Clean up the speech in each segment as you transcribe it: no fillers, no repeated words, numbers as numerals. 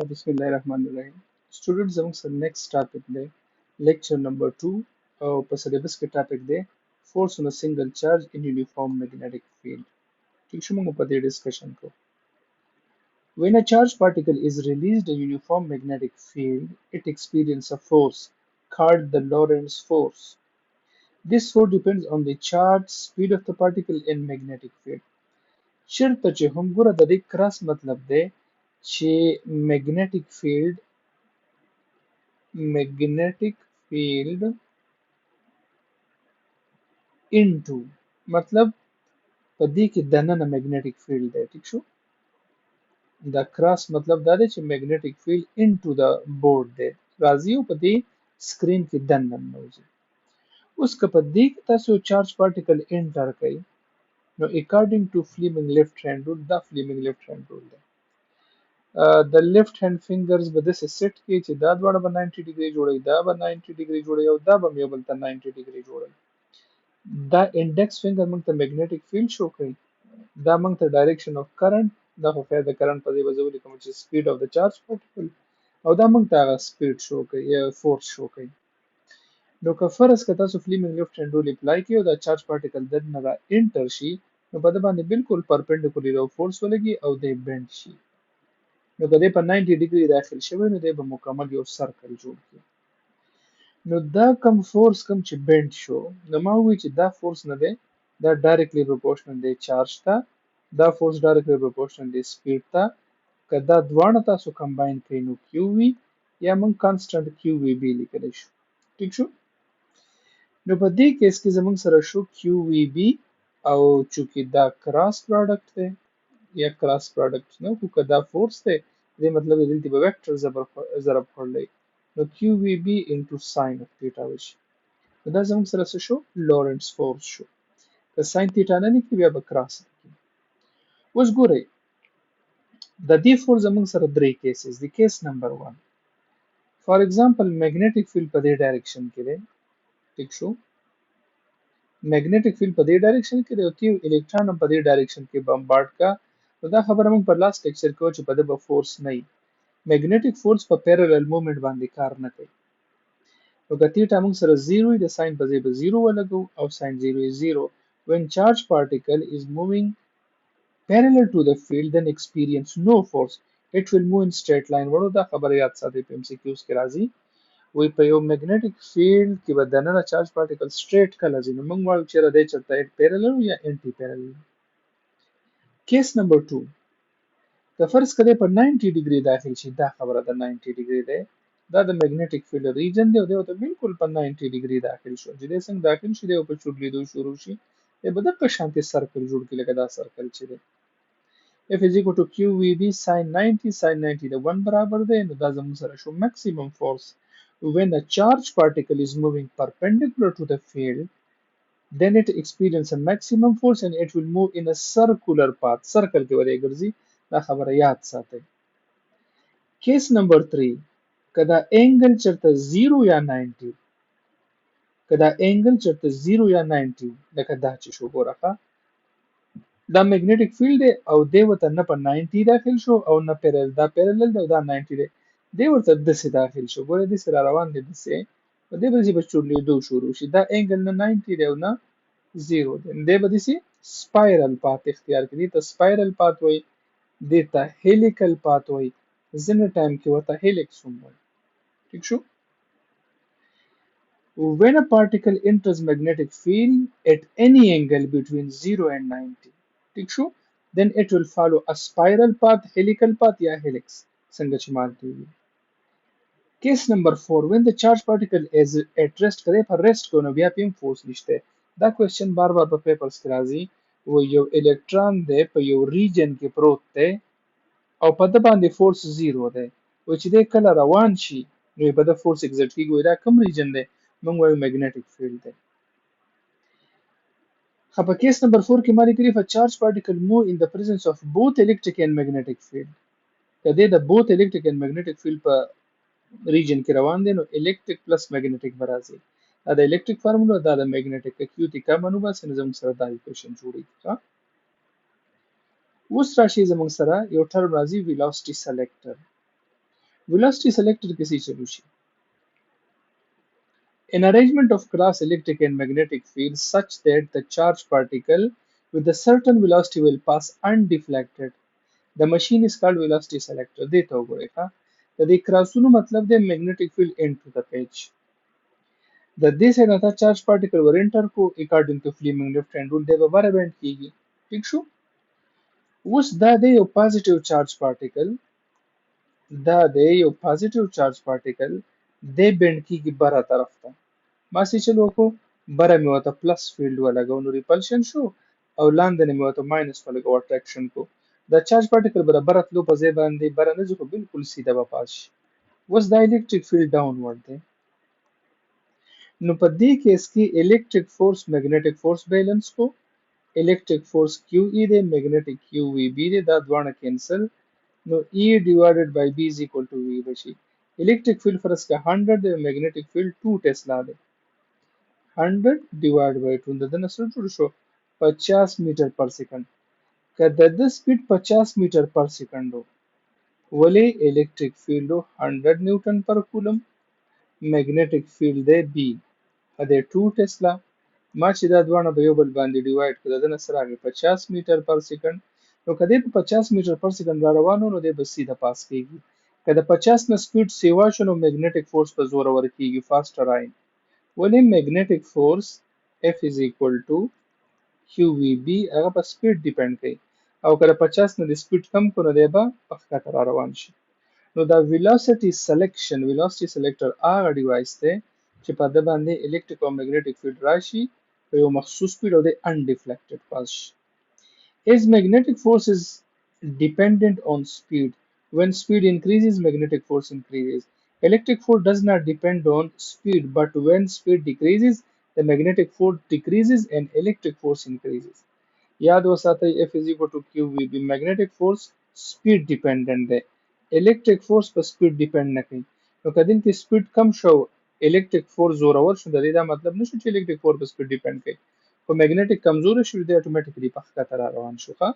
बिस्मिल्लाहिर्रहमानिर्रहीम स्टूडेंट्स زموږ سره नेक्स्ट ټاپک دی لیکچر نمبر 2 او په سلیبس کې ټاپک دی فورس on a single charge in uniform magnetic field ټیک شو موږ په دې ډسکشن کوو when a charged particle is released in a uniform magnetic field it experiences a force called the Lorentz force. This force depends on the charge speed of the particle in magnetic field. چیرته چې هم ګوره د دې کراس مطلب دی چې magnetic field into مطلب په دې کې دننه magnetic field دی ټیک شو دا کراس مطلب دا دی چې magnetic field into the board دی راځي او په دې سکرین کې دننه نوځي اوس که په دې کې تاسو چارج پارټیکل انټر کړئ نو according to Fleming left hand rule دا Fleming left hand rule دی د لیفت هاند فینګرز به داسې سیټ کړي چې دا دواړه به 90 ډیګري جوړوي دا به 90 ډیګري جوړوي او دا به یو بل ته 90 ډیګري جوړوي دا انډیکس فینګر موږ ته میګنیټیک فیلډ شو کوي دا موږ ته ډایرکشن اف کرنٹ دا خو خیر د کرنٹ په ځای به زه ولیکم چې سپیډ اف د چارج پارټیکل او دا موږ ته هغه سپیډ شو کوي یا فورس شو کوي نو که فرض که تاسو فلیمنګ لیفت هاند رول اپلای کړئ او دا چارج پارټیکل دننه را انټر شي نو په ده باندې بالکل پرپنډیکولر او فورس ولګي او دی بینډ شي نو که دی په 90 ډیګري داخل شوی نو دی به مکمل یو سرکل جوړ کړي نو دا کم فورس کم چې بینډ شو نو ما وویل چې دا فورس نه دی دا ډایرکټلی پروپورشنل دی چارج ته دا فورس ډایرکټلی پروپورشنل دی سپیډ ته که دا دواړه تاسو کمباین کړئ نو کیو وي یا موږ کانسټنټ کیو وی بي لیکلی شو ټیک شو نو په دې کیس کې زموږ سره شو کیو وی بي او چونکې دا کراس پروډکټ دی یا کراس پروډکټ نه خو که دا فورس دی دې مطلب دی دلته به ویکټر ضرب کړلی نو کیو وی بي انټو ساین اف تیټا وشي نو دا زموږ سره څه شو لورنس فورس شو که ساین تیټا نه لیکي بیا به کراس لیکي اوس ګورئ د دې فورس زموږ سره درې کیسز دي کیس نمبر 1 فار ایگزامپل میګنیټیک فیلډ په دې ډایرکشن کې دی ټیک شو میګنیټیک فیلډ په دې ډایرکشن کې دی او تی الکترون هم په دې ډایرکشن کې بمبارډ کا نو دا خبره موږ په لاست لیکچر کې چې په دې به فورس نه وي میګنیټیک فورس په پیرالل موومېنټ باندې کار نه کوي نو که تیټا موږ سره 0 وي د ساین په ځای به 0 ولګو او ساین 0 is 0 when charge particle is moving parallel to the field then experience no force it will move in straight line وړو دا خبره یاد ساتئ په MCQs کې راځي وی په یو میګنیټیک فیلډ کې به دننه چارج پارټیکل سټریټ کله ځي نو موږ وایو چې دی چېرته پیرالل یا انټي پیرالل کیس نمبر 2 که فرض کړئ په 90 ډیګري داخل شي دا خبره د 90 ډیګري دی دا د میګنیټیک فیلډ ریجن دی او دی ته بالکل په 90 ډیګري داخل شو چې دی څنګه داخل شي دی په چورلیدو شروع شي دی به دغه شانتي سرکل جوړ کړي لکه دا سرکل چې دی F is equal to QVB sin 90 sin 90 د 1 برابر دی نو دا زموږ سره شو maximum force when a charged particle is moving perpendicular to the field then it experiences a maximum force and it will move in a circular path circle کې ورې ګرځي دا خبره یاد ساتئ کیس نمبر 3 کدا انګل چرته 0 یا 90 کدا انګل چرته 0 یا 90 لکه دا چې شو ګورخه دا میګنیټیک فیلډ دی او دی ورته نه په 90 داخل شو او نه پیرل دا پیرلل دی او دا 90 دی دی ورته دسې داخل شو ګوره دسې را روان دی دسې په دې به به چورلیدو شروع شي دا انګل نه 90 دی او نه 0 دی دی به دسې سپایرل پات اختیار کړي ته سپایرل پات وای دی ته هیلیکل پات وای ځینې ټایم کې ورته هیلیکس هم وای ٹھیک شو when a particle enters magnetic field at any angle between 0 and 90 ٹھیک شو then it will follow a spiral path helical path یا helix څنګه چې مالته وي case number 4 when the charge particle is at rest کړي پر rest کو نو بیا پم فورس نشته دا کوېسچن بار بار په پیپرز کې راځي و یو الکترون دی په یو ریجن کې پروت دی او په د باندې فورس 0 دی و چې دی کله روان شي نو په د فورس ایگزرټ کیږي دا کوم ریجن دی موږ وایو میګنیټیک فیلډ دی په کیس نمبر 4 کې مالي کړي a charge particle move in the presence of both electric and magnetic field کله د both electric and magnetic field په ریجن کې روان دي نو electric plus magnetic برازي دا د electric فارمولا دا د magnetic کیو تی کا منو بس زموږ سره دا ایکویشن جوړیږي اوس راشي زموږ سره یو ټرم راځي velocity selector velocity selector किसी चलू she an arrangement of cross electric and magnetic fields such that the charged particle with a certain velocity will pass undeflected. The machine is called velocity selector. देता हो बोलेगा the क्रॉसुनु मतलब the magnetic field into the page. The this and other charged particle were enter को according to Fleming left hand rule they were band कीगी ठीक शो उस दा दे यो positive charge particle दा दे यो positive charge particle दे bend कीगी बरा तरफ था मासी चलो को बरा में होता प्लस फील्ड वाला गो नो रिपल्शन शो और लांदने में होता माइनस वाला गो अट्रैक्शन को द चार्ज पार्टिकल बरा बरा लो पजे बांधे बरा ने जो बिल्कुल सीधा वापस was the electric field downward there नो पदी के इसकी electric force magnetic force balance को इलेक्ट्रिक फोर्स क्यू ई दे मैग्नेटिक क्यू वी बी दे दा द्वारा कैंसिल नो E divided by B is equal to V बची इलेक्ट्रिक फील्ड फॉर इसका 100 दे मैग्नेटिक फील्ड 2 टेस्ला दे 100 divided by 2 the nasıl duruşu 50 metre per second का स्पीड 50 मीटर पर सेकंड हो वले इलेक्ट्रिक फील्ड 100 न्यूटन पर कूलम मैग्नेटिक फील्ड दे बी अदे 2 टेस्ला माची दा द्वाना बयोबल बांदी डिवाइड कर दना सरागे 50 मीटर पर सेकंड तो कदे 50 मीटर पर सेकंड रा रवानो नो दे बस सीधा पास कीगी कदा 50 न स्पीड सेवा शनो मैग्नेटिक फोर्स पर जोर वर कीगी फास्टर आइन वले magnetic force F is equal to QVB هغه په سپیډ ډیپند کوي او کله 50 نه د سپیډ کم کړو دی به په خطر روان شي نو دا velocity selector هغه ډیوایس دی چې په د باندې الیکټریک او میګنیټیک فیلډ راشي په یو مخصوص سپیډ او د انډیفلیکټډ پاس شي as magnetic force is dependent on speed when speed increases magnetic force increases electric force does not depend on speed but when speed decreases the magnetic force decreases and electric force increases याद वसाते F is equal to QVB magnetic force speed dependent है electric force पर speed depend न कहीं तो कदिन की speed कम show electric force Zorawar शो दे दा मतलब नशो कि electric force पर speed depend कहीं तो magnetic कमजोर शो दे automatically पक्का तरह रोان शो का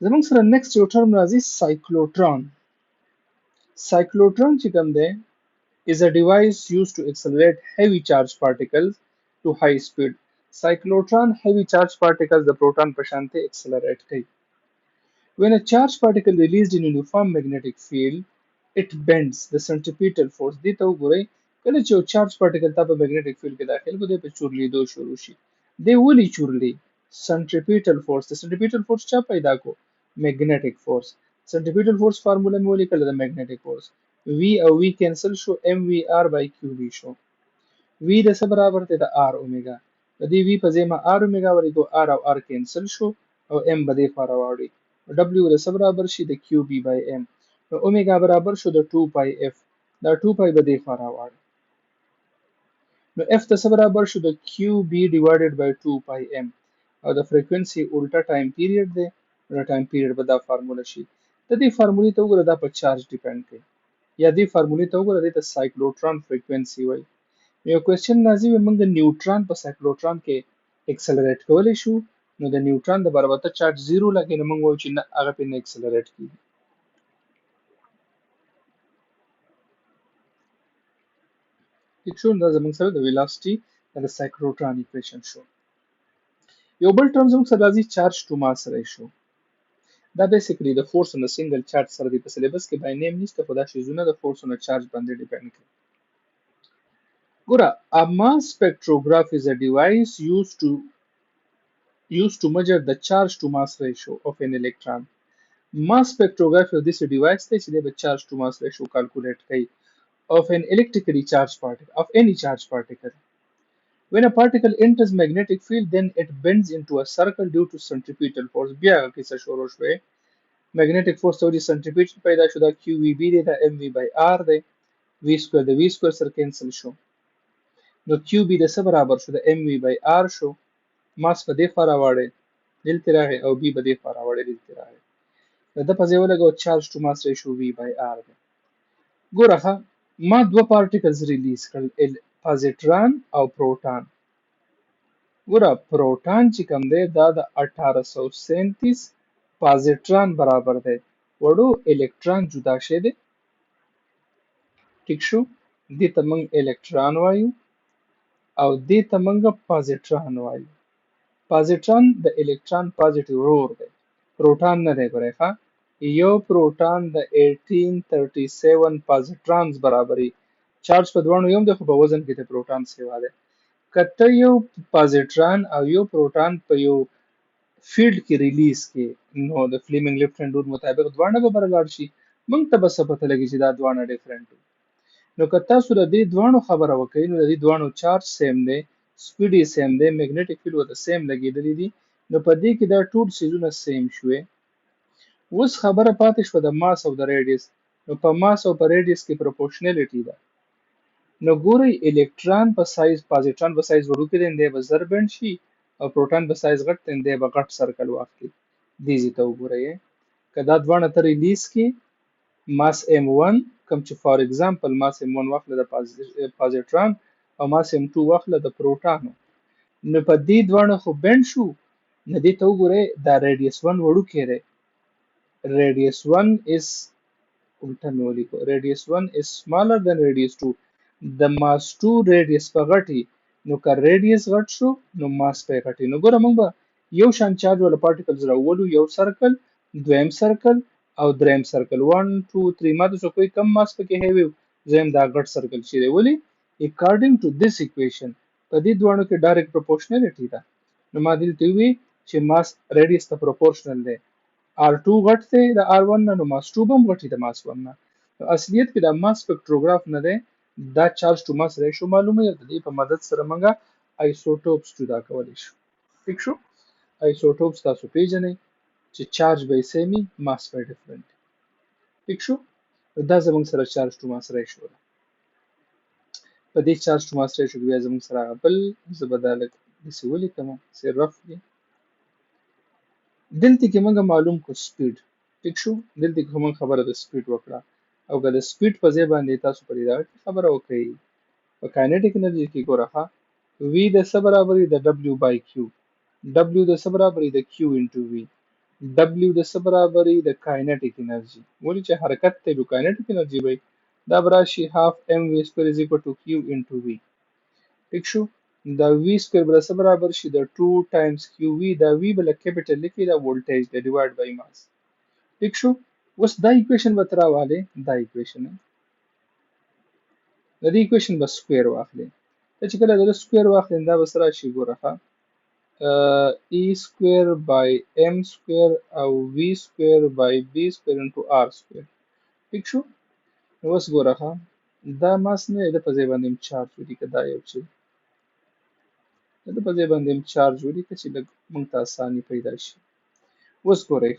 زمونږ سره next یو term راځي cyclotron cyclotron چې کوم دی is a device used to accelerate heavy charged particles to high speed. Cyclotron heavy charged particles the proton په شانته accelerate کوي. When a charged particle released in a uniform magnetic field, it bends the centripetal force. دې ته وګورئ کله چې یو charged particle تا په magnetic field کې داخل کو دی په چورلیدو شروع شي. دی ولې چورلی؟ centripetal force. د centripetal force چا پیدا کو؟ magnetic force. centripetal force فارموله مې ولیکله د magnetic force. V او V cancel شو mvr by qv شو V د څه برابر دی د r اومېګا د دې V په ځای ما r اومېګا ورکو r او r cancel شو او m به دې خوا راوړي w د څه برابر شي د qb by m نو اومېګا برابر شو د 2 pi f دا 2 pi به دې خوا راوړي نو f د څه برابر شو د qb divided by 2 pi m او د فریکوئنسي الټا ټایم پیریډ دی نو ټایم پیریډ به دا فارموله شي د دې فارمولې ته وګوره دا په چارج ډیپند کوي یا دې فارمولې ته وګوره د سایکلوټران فریکوئنسي وایي یو کوېسچن راځي موږ نیوټران په سایکلوټران کې اکسلریټ کولی شو نو د نیوټران د برابرته چارج 0 لکه نو موږ وایو چې نه هغه په نه اکسلریټ کیږي ټیک شو دا زموږ سره د ویلاسټي د سایکلوټران ایکویشن شو یو بل ټرم زموږ سره راځي چارج ټو ماس ریشو دا بیسیکلی د فورس on a single charge سره دی په سلیبس کې باندې نیم نشته خو دا شیزونه د فورس on a charge باندې ډیپند کوي ګوره a mass spectrograph is a device used to measure the charge to mass ratio of an electron mass spectrography of this device دی چې د charge to mass ratio calculate کوي of an electrically charged particle of any charged particle when a particle enters magnetic field then it bends into a circle due to centripetal force بیا کیسه شروع شوه magnetic force ته د centripetal پیدا شو دا QVB دی دا MV by R دی V square د V square سره کینسل شو نو QB د څه برابر شو د MV by R شو ماس په دې خوا راوړی دلته راغی او B په دې خوا راوړی دلته راغی د په ځای ولګو چارج ټو ماس ریشو V by R دی ګوره ما دوه پارټیکلز ریلیز کړل پازیټران او پروټان ګوره پروټان چې کوم دی دا د 1837 پازیټران برابر دی وړو الکترون جدا شی دی ټیک شو دې ته موږ الکترون وایو او دې ته موږ پازیټرون وایو پازیټرون د الکترون پازیټیو ورور دی پروټون نه دی ګورئ ښه یو پروټون د 1837 پازیټرونز برابري چارج په دواړو یو دی خو په وزن کې د پروټون سیوا دی کته یو پازیټرون او یو پروټون په یو فیلډ کې ریلیز کې نو د فلیمنګ لیفټ هینډ رول مطابق دواړه به برابر شي موږ ته به څه پته لګي چې دا دواړه ډیفرنٹ دي نو که تاسو د دې دواړو خبره وکړئ نو د دې دواړو چارج سیم دی سپیډ یې سیم دی میګنیټیک فیلډ ورته سیم لګېدلی دي نو په دې کې دا ټول څیزونه سیم شوې اوس خبره پاتې شوه د ماس او د ریډیس نو په ماس او په ریډیس کې پروپورشنالیټي ده نو ګورئ الکترون په سایز پازیټرون په سایز وړوکی دی دی به زر بند شي او پروټون په سایز غټ دی دی به غټ سرکل واخلي دې ځای ته وګورئ که دا دواړه ته ریلیز کې ماس M1 کوم چې فار ایگزامپل ماس M1 واخله د پازیټرون او ماس M2 واخله د پروټون نو په دې دواړه خو بند شو نو دې ته وګورئ دا ریډیس 1 وړوکی دی ریډیس 1 is الټه مې ولیکو ریډیس 1 is smaller than ریډیس 2 د ماس 2 ریډیس په غټي نو که ریډیس غټ شو نو ماس په غټي نو ګوره موږ به یو شان چارج ولا پارټیکلز راولو یو سرکل دویم سرکل او دریم سرکل 1 2 3 ماته سو کوئی کم ماس پکې هیوي زم دا غټ سرکل شي دی ولی according to this equation په دې دوانو کې ډایرکټ پروپورشنالیټي ده نو ما دلته وی چې ماس ریډیس ته پروپورشنل دی R2 غټ دی د R1 نه نو ماس 2 بم غټي د ماس 1 نه اصلیت کې د ماس سپیکټروګراف نه دی دا چارج ټو ماس ریشو معلومه ده د دې په مدد سره موږ آیسوټوپس جدا کولی شو ٹھیک شو آیسوټوپس تاسو پیژنئ چې چارج به یې سیمي ماس به ډیفرنٹ ٹھیک شو دا زموږ سره چارج ټو ماس ریشو ده په دې چارج ټو ماس ریشو کې بیا زموږ سره بل زه به دا لږ داسې ولیکم چې رف دی دلته کې موږ معلوم کو سپیډ ٹھیک شو دلته کې موږ خبره د سپیډ وکړه او که د سپیډ په ځای باندې تاسو په دې خبره وکړئ په کاینیټیک انرژي کې ګوره v د څه برابر دی د w by q w د څه برابر دی د q into v w د څه برابر دی د کاینیټیک انرژي ولې چې حرکت ته د کاینیټیک انرژي وي دا براشي half mv square is equal to q into v ٹھیک شو دا v square بل څه برابر شي د 2 times qv دا v بل کیپټل لیکي دا وولټیج دی ډیوایډ بای ماس ٹھیک شو اوس دا ایکویشن به تر واله دا ایکویشن د دې ایکویشن به سکوير واخلئ ته چې کله د سکوير واخلئ دا به سره شي ګوره e square by m square او v square by b square into r square ٹھیک شو نو اوس ګوره دا ماس نه د په ځای باندې چارج ولیکه دا یو څه د په ځای باندې چارج ولیکه چې موږ ته اساني پیدا شي اوس ګورئ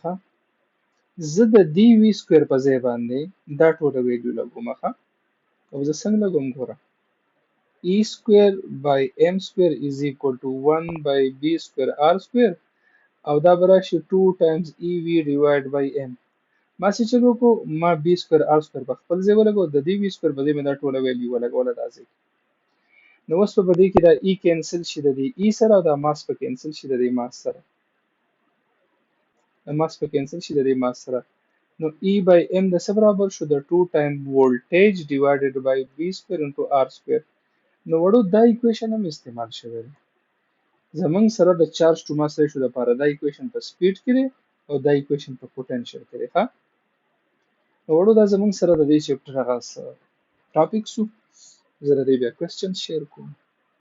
زه د دی وی سکوير په ځای باندې دا ټوله ویلیو لګوم او زه څنګه لګوم ګوره e square by m square is equal to 1 by b square r square او دا براشي 2 times ev divided by m ما چې چلو کو ما b square r square په خپل ځای ولګو د دې v square په ځای مې دا ټوله ویلیو ولګول دا ځای نو اوس په دې کې دا e کینسل شي د دې e سره او دا ماس په کینسل شي د دې ماس سره د ماس په کینسل شي د دې ماس سره نو e by m د څه برابر شو د 2 times voltage divided by b square into r square نو وړو دا ایکویشن هم استعمال شوی دی زمونږ سره د چارج ټو ماس ریشو لپاره دا ایکویشن په سپیډ کې دی او دا ایکویشن په پوتنشل کې دی نو وړو دا زمونږ سره د دې چپټر هغه ټاپک سو زه د دې بیا کوېسچن شیر کوم